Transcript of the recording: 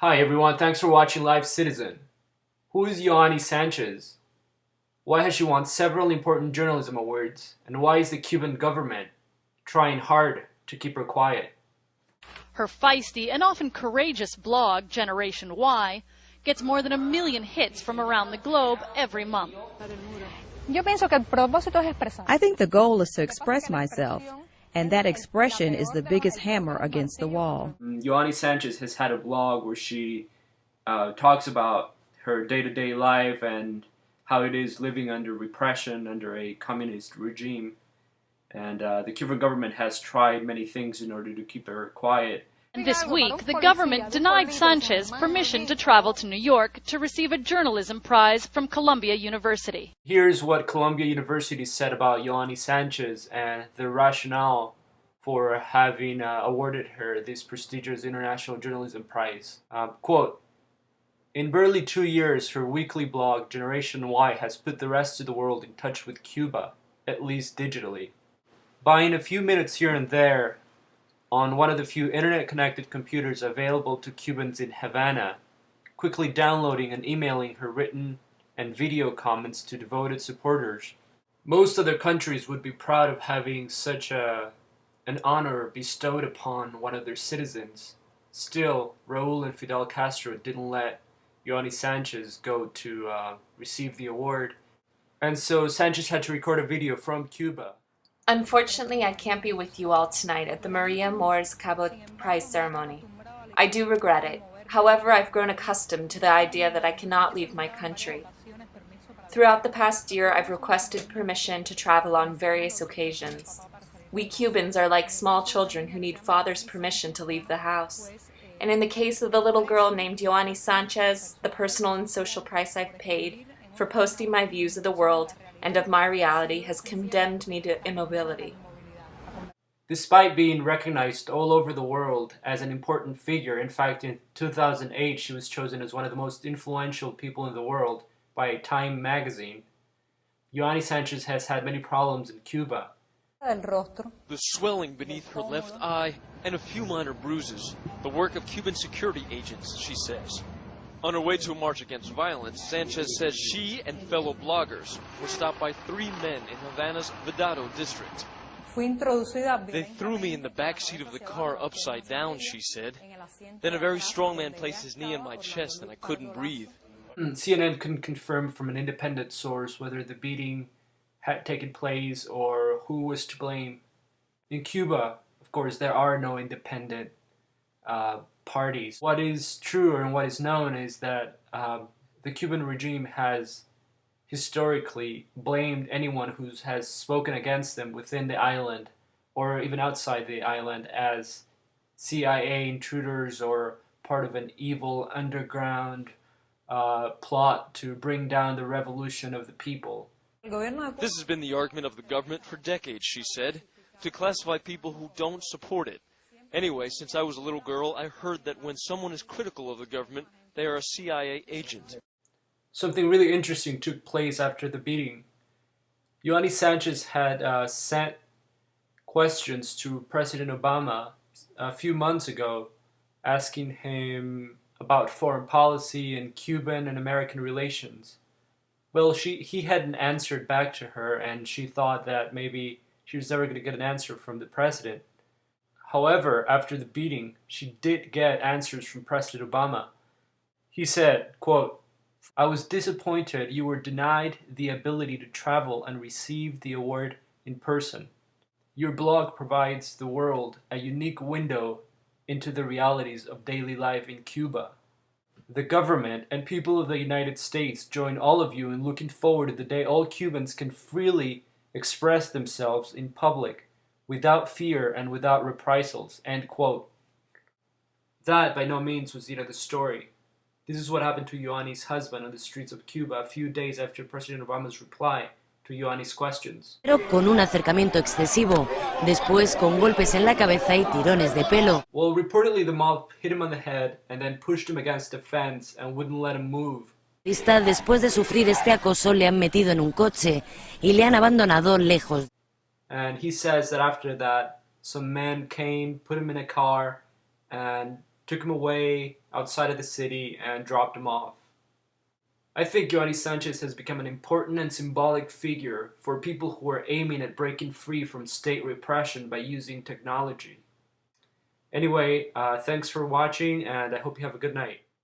Hi everyone, thanks for watching Live Citizen. Who is Yoani Sanchez? Why has she won several important journalism awards? And why is the Cuban government trying hard to keep her quiet? Her feisty and often courageous blog, Generation Y, gets more than 1 million hits from around the globe every month. I think the goal is to express myself, and that expression is the biggest hammer against the wall. Yoani Sanchez has had a blog where she talks about her day-to-day life and how it is living under repression, under a communist regime. And the Cuban government has tried many things in order to keep her quiet. And this week, the government denied Sanchez permission to travel to New York to receive a journalism prize from Columbia University. Here's what Columbia University said about Yoani Sanchez and the rationale for having awarded her this prestigious International Journalism Prize. Quote, "In barely 2 years, her weekly blog, Generation Y, has put the rest of the world in touch with Cuba, at least digitally. Buying a few minutes here and there on one of the few internet-connected computers available to Cubans in Havana, quickly downloading and emailing her written and video comments to devoted supporters. Most other countries would be proud of having such an honor bestowed upon one of their citizens. Still, Raul and Fidel Castro didn't let Yoani Sanchez go to receive the award, and so Sanchez had to record a video from Cuba." Unfortunately, I can't be with you all tonight at the Maria Moores Cabot Prize ceremony. I do regret it. However, I've grown accustomed to the idea that I cannot leave my country. Throughout the past year, I've requested permission to travel on various occasions. We Cubans are like small children who need father's permission to leave the house. And in the case of the little girl named Yoani Sanchez, the personal and social price I've paid for posting my views of the world and of my reality has condemned me to immobility. Despite being recognized all over the world as an important figure, in fact in 2008 she was chosen as one of the most influential people in the world by Time magazine, Yoani Sanchez has had many problems in Cuba. The swelling beneath her left eye and a few minor bruises, the work of Cuban security agents, she says. On her way to a march against violence, Sanchez says she and fellow bloggers were stopped by 3 men in Havana's Vedado district. They threw me in the back seat of the car upside down, she said. Then a very strong man placed his knee on my chest and I couldn't breathe. CNN couldn't confirm from an independent source whether the beating had taken place or who was to blame. In Cuba, of course, there are no independent parties. What is true and what is known is that the Cuban regime has historically blamed anyone who has spoken against them within the island or even outside the island as CIA intruders or part of an evil underground plot to bring down the revolution of the people. This has been the argument of the government for decades, she said, to classify people who don't support it. Anyway, since I was a little girl, I heard that when someone is critical of the government, they are a CIA agent. Something really interesting took place after the beating. Yoani Sanchez had sent questions to President Obama a few months ago, asking him about foreign policy and Cuban and American relations. Well, he hadn't answered back to her, and she thought that maybe she was never going to get an answer from the president. However, after the beating, she did get answers from President Obama. He said, quote, "I was disappointed you were denied the ability to travel and receive the award in person. Your blog provides the world a unique window into the realities of daily life in Cuba. The government and people of the United States join all of you in looking forward to the day all Cubans can freely express themselves in public without fear and without reprisals," end quote. That by no means was the end of the story. This is what happened to Yoani's husband on the streets of Cuba a few days after President Obama's reply to Yoani's questions. Pero con un acercamiento excesivo, después con golpes en la cabeza y tirones de pelo. Well, reportedly the mob hit him on the head and then pushed him against a fence and wouldn't let him move. Después de sufrir este acoso, le han metido en un coche y le han abandonado lejos. And he says that after that, some men came, put him in a car, and took him away outside of the city and dropped them off. I think Yoani Sanchez has become an important and symbolic figure for people who are aiming at breaking free from state repression by using technology. Anyway, thanks for watching, and I hope you have a good night.